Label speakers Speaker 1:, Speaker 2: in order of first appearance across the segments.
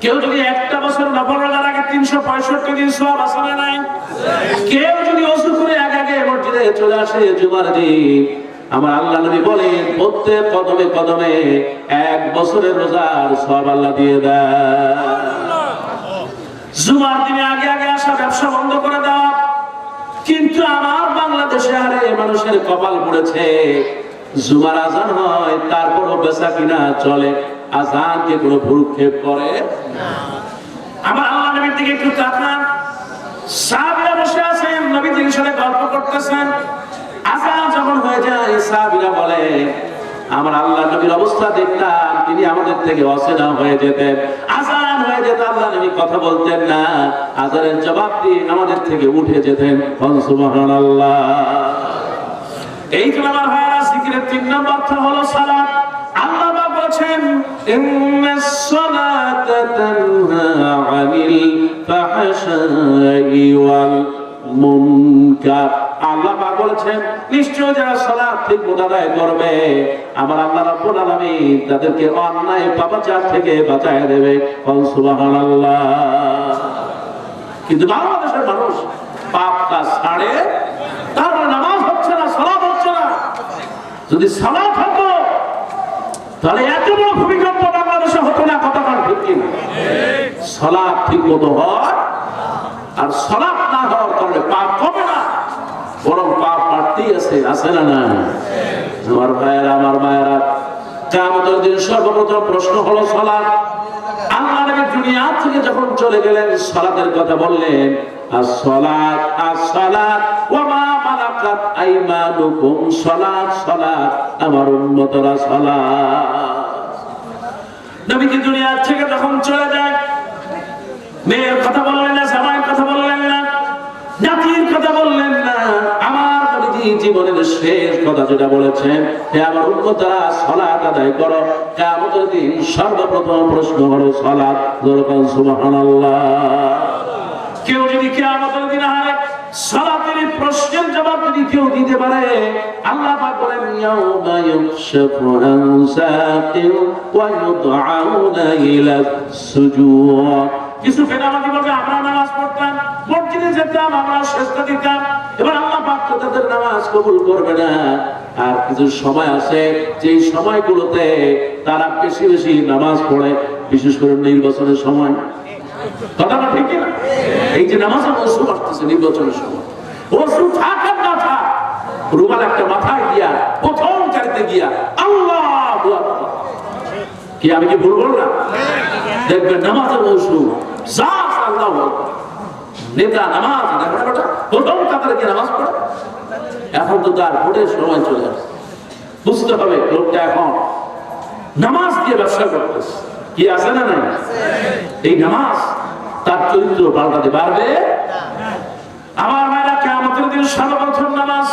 Speaker 1: কেউ যদি একটা বছর নফল রোজা রাখে 365 দিন সওয়াব আছে না নাই? কেউ যদি ওযু করে আগে মসজিদে চলে আসে জুমার দিন, আমার আল্লাহ নবী বলেন প্রত্যেক কদমে কদমে 1 বছরের রোজার সওয়াব আল্লাহ দিয়ে দেয়। জুমার দিনে আগে আসা ব্যবসা বন্ধ করে দেওয়া। কিন্তু আমার বাংলাদেশে আরে মানুষের কপাল পড়েছে, জুমার আজান হয় তারপরও বেচা কিনা চলে, আজানকে কোনো ভ্রুক্ষেপ করে না। আমার আল্লাহ নবীর দিকে একটু তাকান। সাহাবীরা বসে আছেন, নবীজির সাথে গল্প করতেছেন। আজান যখন হয়ে যায় সাহাবীরা বলে, আমার আল্লাহ নবীর অবস্থা দেখতাম তিনি আমাদের থেকে অচেনা হয়ে যেতেন। আজান হয়ে যেত, আল্লাহ নবী কথা বলতেন না, আজানের জবাব দিয়ে আমাদের থেকে উঠে যেতেন। সুবহানাল্লাহ। এই তো আমার ভাইরা, জিকিরের 3 নম্বর অর্থ হলো সালাত। আল্লাহ পাক বলেছেন ইন্নাস সালাতা তানহা আনিল ফাহশাই ওয়াল মুনকার। আল্লাহ পাক বলেছেন নিশ্চয় যারা সালাত ঠিকমতো আদায় করবে আমার আল্লাহ রাব্বুল আলামিন তাদেরকে অন্যায় পাপাচার থেকে বাঁচায় দেবে। সুবহানাল্লাহ। কিন্তু বাংলাদেশের মানুষ পাপ কাজ ছাড়ে, তার নামাজ হচ্ছে না, সালাত হচ্ছে না। যদি সালাত হতো তাহলে এত বড় ভূমিকম্প বাংলাদেশে হতো না। কতক্ষণ ঠিক কিনা? সালাত ঠিক মতো হয়, আর সালাত না হওয়ার কারণে পাপ কমে না, বরং পাপ বাড়তেই আছে না না? আমার ভাইয়েরা, আমার মায়েরা, কিয়ামতের দিন সর্বপ্রথম প্রশ্ন হলো সালাত। আল্লাহ নবী দুনিয়া থেকে যখন চলে গেলেন সালাতের কথা বললেন, as-salat as-salat ওয়া মা মালাকাত আইমানুকুম, সালাত সালাত, আমার উম্মতরা সালাত। নবীজি দুনিয়া থেকে যখন চলে যায়, মেয়ের কথা বললেন না, জামাইয়ের কথা বললেন না, জাতির কথা বললেন না। আমার নবীজি জীবনের শেষ কথা যেটা বলেছেন, হে আমার উম্মতরা সালাত আদায় করো। কিয়ামতের দিন সর্বপ্রথম প্রশ্ন হলো সালাত। সুবহানাল্লাহ। কেউ যদি কিয়ামতের দিন হারে সালাতের প্রশ্নের জবাব যদি কেউ দিতে পারে, আল্লাহ পাক বলেন ইয়াউমা ইউকশাফু আন সাকিন ওয়া ইউদআউনা ইলা সুজুদ। কিছু ফেরামাতি বলবে আমরা নামাজ পড়তাম, মসজিদে যেতাম, আমরা সেজদা দিতাম, এবার আল্লাহ পাক তো তাদের নামাজ কবুল করবে না। আর কিছু সময় আছে যেই সময়গুলোতে তারা বেশি বেশি নামাজ পড়ে, বিশেষ করে নির্বাচনের সময়। কথাটা ঠিক না? এই যে নামাজের ওযু আসতেছে নির্বাচনের সময়, ওযু থাক আর না থাক, রুমাল একটা মাথায় দিয়া প্রথম কারিতে গিয়া আল্লাহু আকবার। কি আমি কি ভুল বললাম? দেখবেন নামাজের ওযু যা আল্লাহু আকবার, নেতা নামাজ দেখো না, প্রথম কাতারে গিয়ে নামাজ পড়ে। এখন তো তার ভোটের সময় চলে আসছে, বুঝতে হবে লোকটা এখন নামাজ দিয়ে ব্যবসা করতেছে। কি আছে না নাই? এই নামাজ তার চরিত্র পাল্টাতে পারবে। আমার মায়েরা, কিয়ামতের দিন সর্বপ্রথম নামাজ,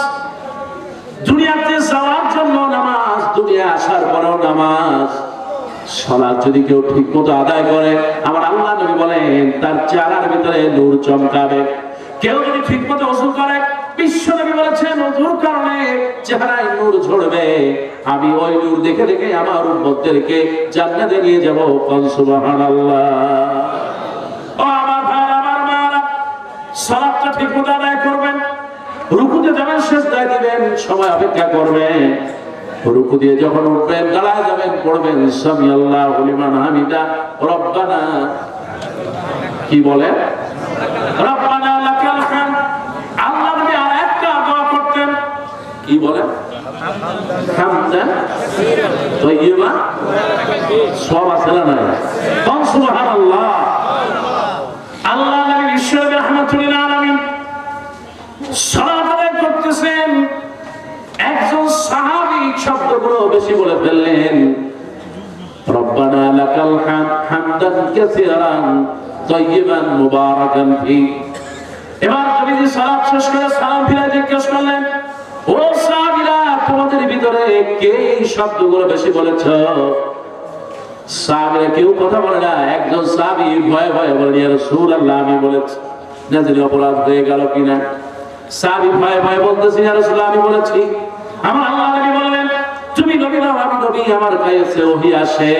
Speaker 1: দুনিয়াতে যাওয়ার জন্য নামাজ, দুনিয়া আসার পরেও নামাজ। সালাত যদি কেউ ঠিক মতো আদায় করে, আমার আল্লাহ নবী বলেন তার চেহারার ভিতরে নূর চমকাবে। কেউ যদি ঠিক মতো ওযু করে, বিশ্ব নবী বলেছেন ওযুর কারণে চেহারায় নূর ঝরবে, আমি ওই নূর দেখে দেখে আমার উম্মতদেরকে জান্নাতে নিয়ে যাব। সুবহানাল্লাহ। ও আমার ভাই, আমার মারা, সালাতটা ঠিক মতো আদায় করবেন। রুকুতে যাবেন, সিজদায় দিবেন, সময় অপেক্ষা করবেন। রুকু দিয়ে যখন উঠবেন, দাঁড়ায় যাবেন, পড়বেন সামি আল্লাহু লিমান হামিদা, রব্বানা, কি বলে? রব্বানা লাকাল হামদ। আল্লাহ নবী আরেকটা দোয়া করতেন, কি বলেন? হামদান তাইয়্যিবা, সওয়াব আছে না নাই? সুবহানাল্লাহ। আল্লাহ নবী ঈশ্বর রাহমাতুল্লিল আলামিন সালাত আদায় করতেছেন, একজন সাহাবী শব্দগুলো বেশি বলে ফেললেন, রব্বানা লাকাল হামদ হামদান কাসীরান তাইয়্যিবান মুবারাকান ফি। এবার নবীজি সালাত শেষ করে সালাম ফিরে জিজ্ঞেস করলেন, ও সাহাবীরা, তোমাদের ভিতরে কে এই শব্দগুলো বেশি বলেছ? সাহাবীরা কেউ কথা বলে না। একজন সাহাবী ভয়ে ভয়ে বলেন, ইয়া রাসূলুল্লাহ, আমি বলেছি, না জানি অপরাধ হয়ে গেল কিনা। সাহাবী ভয়ে ভয়ে বলতেছি, ইয়া রাসূলুল্লাহ, আমি বলেছি। আমার আল্লাহ নবী বললেন, তুমি নবী না, আমি নবী, আমার কাছে ওহী আসে,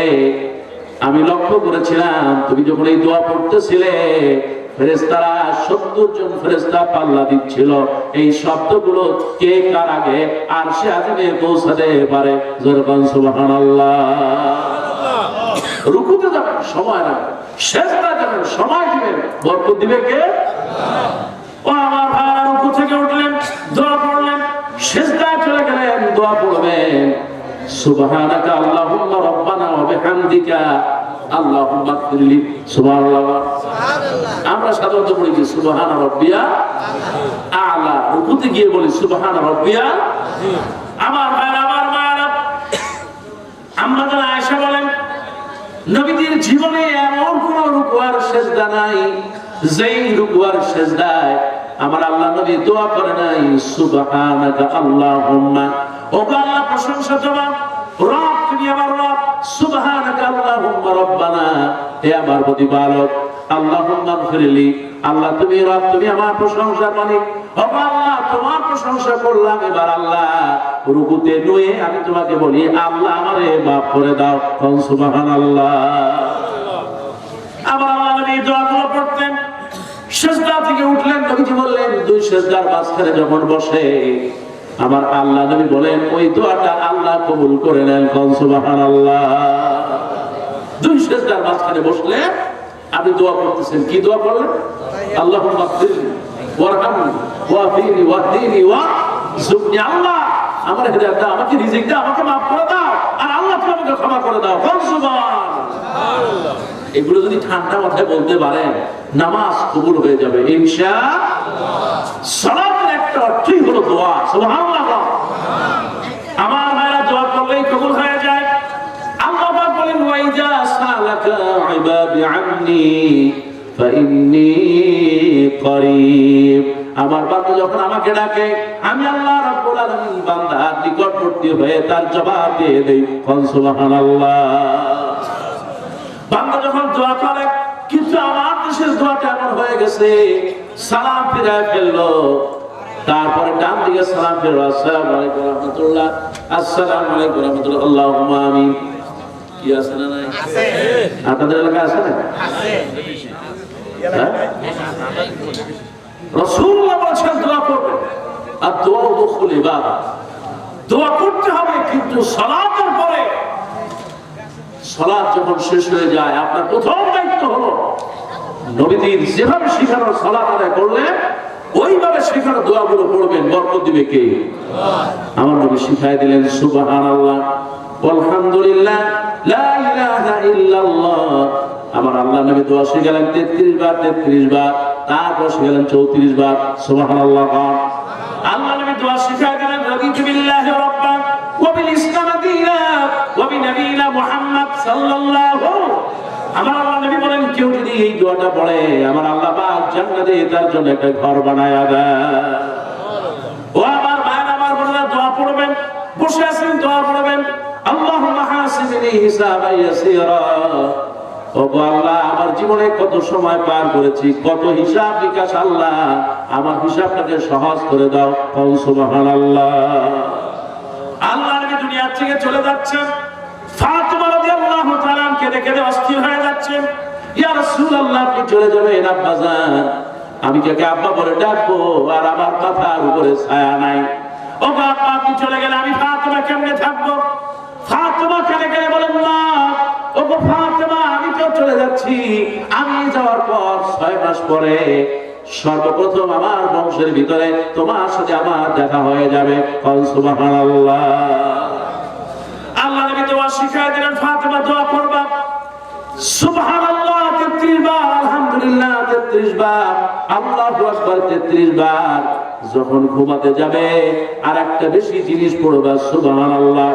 Speaker 1: আমি লক্ষ্য করেছিলাম তুমি যখন এই দোয়া পড়তেছিলে ফেরেশতারা 70 জন ফেরেশতা পাল্লা দিচ্ছিল এই শব্দগুলো কে কার আগে আরশে আজিমে পৌঁছাতে পারে। জোরে বলেন সুবহানাল্লাহ। রুকুতে যাবেন সময় লাগবে, সিজদায় যাবেন সময় দিবেন, বরকত দিবে কে? ও আমার ভাইরা, রুকু থেকে উঠলেন, দোয়া পড়লেন, সিজদায় চলে গেলেন, দোয়া পড়বেন সুবহানাকা আল্লাহুম্মা রাব্বানা ওয়া বিহামদিকা আল্লাহুম্মা ইগফিরলি। সুবহানাল্লাহ। আমরা সাধারণত বলি যে সুবহানা রাব্বিয়া আ'লা, রুকুতে গিয়ে বলি সুবহানা রাব্বিয়া। আমার ভাইরা, আমার মায়েরা, আম্মা জান আয়েশা বলেন নবীজির জীবনে এমন কোন রুকু আর সিজদা নাই যেই রুকু আর সিজদায় আমার আল্লাহ নবী দোয়া করে নাই সুবহানাকা আল্লাহুম্মা, ও আল্লাহ প্রশংসা তোমার, রব তুমি আমার রব, সুবহানাকা আল্লাহুম্মা রাব্বানা, হে আমার প্রতিপালক, আল্লাহুম্মা ইগফিরলি, আল্লাহ তুমি রব, তুমি আমার প্রশংসার মালিক, ও আল্লাহ তোমার প্রশংসা করলাম, এবার আল্লাহ রুকুতে নুয়ে আমি তোমাকে বলি আল্লাহ আমারে মাফ করে দাও। সুবহানাল্লাহ। আবার আল্লাহ নবী দোয়াগুলো পড়তেন, সিজদা থেকে উঠলেন, নবীজি বললেন দুই সিজদার মাঝখানে যখন বসে আমার আল্লাহ নবী বলেন ওই দোয়াটা আল্লাহ কবুল করে নেন। সুবহানাল্লাহ। দুই সিজদার মাঝখানে বসলে আপনি দোয়া করতেছেন, কি দোয়া করলেন? আল্লাহুম্মা ইগফিরলি ওয়ারহামনি ওয়াফিনি ওয়াহদিনি ওয়ারযুকনি, আল্লাহ আমার হিদায়াত দাও, আমাকে রিজিক দাও, আমাকে মাফ করে দাও, আর আল্লাহ তুমি আমাকে ক্ষমা করে দাও। সুবহানাল্লাহ। এগুলো যদি ঠান্ডা মাথায় বলতে পারেন নামাজ কবুল হয়ে যাবে ইনশাআল্লাহ। সালাতের একটা অর্থই হলো দোয়া। সুবহানাল্লাহ। আমার ভাইরা, দোয়া করলেই কবুল হয়ে যায়। আল্লাহ পাক বলেন ওয়াইজা সালাকা ইবাদি আন্নি ফাইন্নী করিব, আমার বান্দা যখন আমাকে ডাকে আমি আল্লাহ রাব্বুল আলামিন বান্দার নিকটবর্তী হয়ে তার জবাব দিয়ে দেই। সুবহানাল্লাহ। বান্দা যখন দোয়া করে, কিন্তু আমার দেশের দোয়াটা এমন হয়ে গেছে সালাম ফিরায় ফেললো, তারপরে ডান দিকে সালাম ফিরল, আসসালামু আলাইকুম ওয়া রাহমাতুল্লাহ, আসসালামু আলাইকুম ওয়া রাহমাতুল্লাহ, আল্লাহুম্মা আমিন। কি আছে না নাই? আছে। আপনাদের এলাকায় আছে না? আছে। রাসূলুল্লাহ বলেছেন দোয়া করবেন, আর দোয়া দুখুল ইবাদত, দোয়া করতে হবে, কিন্তু সালাতের পরে সালাত যখন শেষ হয়ে যায় আপনার প্রথম দায়িত্ব হলো নবীজির যেভাবে শিখানো সালাত আদায় করলে ওইভাবে শেখানো দোয়াগুলো পড়বেন। বরকত দিবে কে? আমার নবী শিখাই দিলেন সুবহানাল্লাহ আলহামদুলিল্লাহ লা ইলাহা ইল্লাল্লাহ। আমার আল্লাহ নবী দোয়া শিখালেন 33 বার, 33 বার, তারপর শিখালেন 34 বার। সুবহানাল্লাহ। আল্লাহ নবী দোয়া শিখাই দিলেন রাদিতু বিল্লাহি রাব্বান ওয়া বিল ইসলাম দীনান ওয়া বিনবিয়িনা মুহাম্মদ সাল্লাল্লাহু। আমার আল্লাহ নবী বলেন কেউ যদি এই দোয়াটা পড়ে আমার আল্লাহ পাক জান্নাতে তার জন্য একটা ঘর বানায় দেয়। ও আমার ভাই, আমার বোনেরা, দোয়া পড়বেন, বসে আছেন দোয়া পড়বেন, আল্লাহুম্মা হাসিবনি হিসাবান ইয়াসীরা। ও আল্লাহ, আমার জীবনে কত সময় পার করেছি, কত হিসাব নিকাশ, আল্লাহ আমার হিসাবটাকে সহজ করে দাও। সুবহানাল্লাহ। আল্লাহ নবী দুনিয়া থেকে চলে যাচ্ছেন, ফাতিমা রাদিয়াল্লাহু তাআলা কেঁদে কেঁদে অস্থির হয়ে যাচ্ছেন, ইয়া রাসূলুল্লাহ আপনি চলে যাবেন, আব্বা জান আমি কাকে আব্বা বলে ডাকবো, আর আমার মাথার উপরে ছায়া নাই। ও বাবা, আপনি চলে গেলে আমি ফাতিমা কেমনে থাকবো? ফাতিমা কেঁদে কেঁদে বলেন না, ও ফাতিমা আমি তো চলে যাচ্ছি, আমি যাওয়ার পর 6 মাস পরে সর্বপ্রথম আমার বংশের ভিতরে তোমার সাথে আমার দেখা হয়ে যাবে। সুবহানাল্লাহ। আল্লাহ নবী দোয়া শিখায় দিলেন, ফাতিমা দোয়া করবা সুবহানাল্লাহ 33 বার, আলহামদুলিল্লাহ 33 বার, আল্লাহু আকবার 33 বার। যখন ঘুমাতে যাবে আর একটা বেশি জিনিস পড়বা, সুবহানাল্লাহ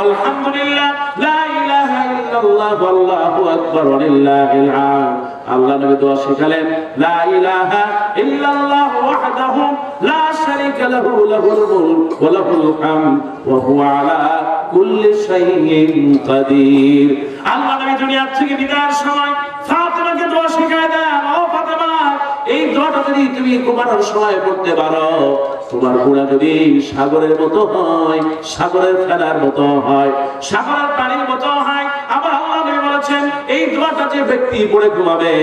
Speaker 1: আলহামদুলিল্লাহ লা ইলাহা ইল্লাল্লাহ আল্লাহু আকবার লিল্লাহিল হামদ। আল্লাহ নবী দোয়া শিখালেন লা ইলাহা ইল্লাল্লাহ ওয়াহদাহু লা শারীকা লাহু লাহুল মুলক ওয়া লাহুল হামদ ওয়া হুয়া আলা কুল্লি শাইইন কাদির। আল্লাহ নবী দুনিয়া থেকে বিদায়ের সময় ফাতিমাকে দোয়া শিখায় দেন, ও ফাতিমা এই দোয়াটা যদি তুমি ঘুমানোর সময় পড়তে পারো, তোমার গুনাহ যদি সাগরের মতো হয়, সাগরের ফেনার মতো হয়, সাগরের পানির মতো হয়, আবার আল্লাহ নবী বলেছেন এই দোয়াটা যে ব্যক্তি পড়ে ঘুমাবে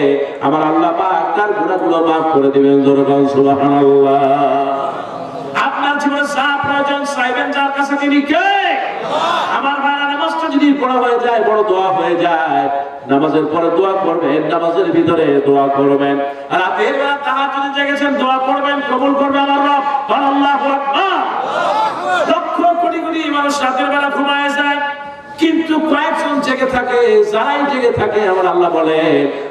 Speaker 1: আমার আল্লাহ পাক তার গুনাহগুলো মাফ করে দিবেন। জোরে বলেন সুবহানাল্লাহ। আপনার জীবনে যা প্রয়োজন চাইবেন যার কাছে, তিনি কে? আমার ভাইরা, নামাজটা যদি পড়া হয়ে যায়, বড় দোয়া হয়ে যায়, নামাজের পরে দোয়া করবেন, নামাজের ভিতরে দোয়া করবেন, আর রাতের বেলা তাহাজ্জুদে জেগেছেন দোয়া করবেন, কবুল করবে আমার রব। আল্লাহু আকবার। লক্ষ কোটি কোটি মানুষ রাতের বেলা ঘুমায় যায়, কিন্তু কয়েকজন জেগে থাকে। যারাই জেগে থাকে আমার আল্লাহ বলে,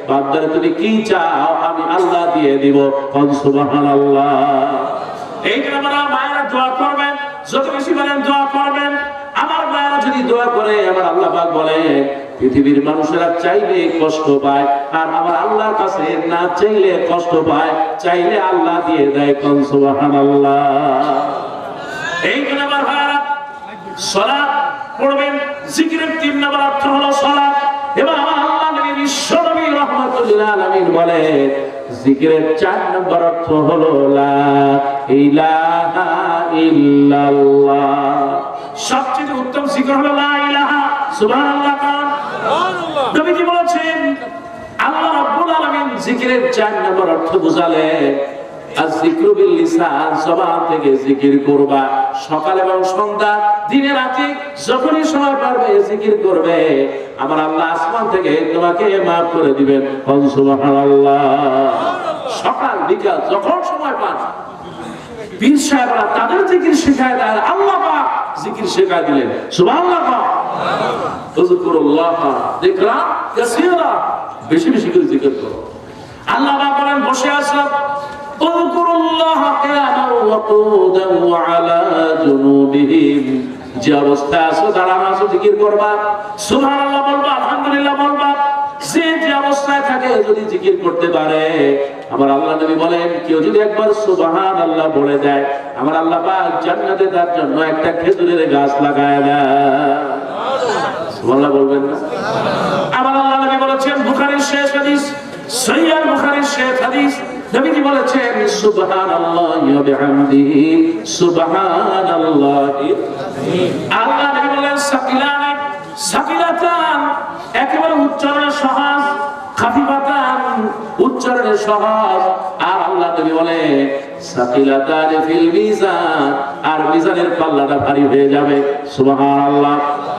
Speaker 1: বান্দারে তুমি কি চাও আমি আল্লাহ দিয়ে দিব। সুবহানাল্লাহ। এই জন্য আমরা মায়েরা দোয়া করবেন, যত বেশি বলেন দোয়া করবেন। আমার মায়েরা যদি দোয়া করে আমার আল্লাহ পাক বলে, পৃথিবীর মানুষেরা চাইলে কষ্ট পায়, আর আমার আল্লাহর কাছে না চাইলে কষ্ট পায়, চাইলে আল্লাহ দিয়ে দেয়। সুবহানাল্লাহ। এই জন্য আমার ভাইরা সালাত পড়বেন। জিকিরের 3 নম্বর অর্থ হলো সালাত। এবং আমার আল্লাহ নবী বিশ্ব নবী রাহমাতুল আলামিন বলে, জিকিরের 4 নম্বর অর্থ হলো লা ইলাহা ইল্লাল্লাহ। সবচেয়ে উত্তম জিকির হলো লা ইলাহা। সুবহানাল্লাহ। সুবহানাল্লাহ। নবীজি বলেছেন, আল্লাহ রাব্বুল আলামিন জিকিরের 4 নম্বর অর্থ বুঝালেন, আয-যিকরু বিল লিসান, জবান থেকে জিকির করবা। সকাল এবং সন্ধ্যা, দিনে রাতে যখনই সময় পারবে জিকির করবে, আমার আল্লাহ আসমান থেকে তোমাকে মাফ করে দিবেন। সুবহানাল্লাহ। সকাল বিকাল যখন সময় পান, পীর সাহেবরা তাদের জিকির শেখায় দেয়, আল্লাহ পাক জিকির শেখায় দিলেন। সুবহানাল্লাহ। উযকুরুল্লাহ যিকরান কাসীরা, বেশি বেশি করে জিকির করো। আল্লাহ পাক বলেন, বসে আসো, উযকুরুল্লাহ কিয়ামান ওয়া কুদান ওয়া আলা জুনুবিহিম, যে অবস্থায় আছো, দাঁড়ানো আছো, জিকির করবা, সুবহানাল্লাহ বলবা, আলহামদুলিল্লাহ বলবা। যে অবস্থায় থাকে যদি জিকির করতে পারে, আমার আল্লাহ নবী বলেন, কেউ যদি একবার সুবহানাল্লাহ বলে দেয়, আমার আল্লাহ পাক জান্নাতে তার জন্য একটা খেজুরের গাছ লাগায় দেয়। সুবহানাল্লাহ বলবেন না? আমার আল্লাহ নবী বলেছেন, বুখারীর শেষ হাদিস, সহিহ বুখারীর শেষ হাদিস, নবীজি বলেছেন, সুবহানাল্লাহি ওয়া বিহামদিহি সুবহানাল্লাহি। আল্লাহ নবী বলেন, সাকিলান, সাকিলাতান, একেবারে উচ্চারণে সহজ, খাফিফাতান, উচ্চারণে সহজ। আর আল্লাহ নবী বলে, সাকিলাতান ফিল মিজান, আর মিজানের পাল্লাটা ভারী হয়ে যাবে। সুবহানাল্লাহ।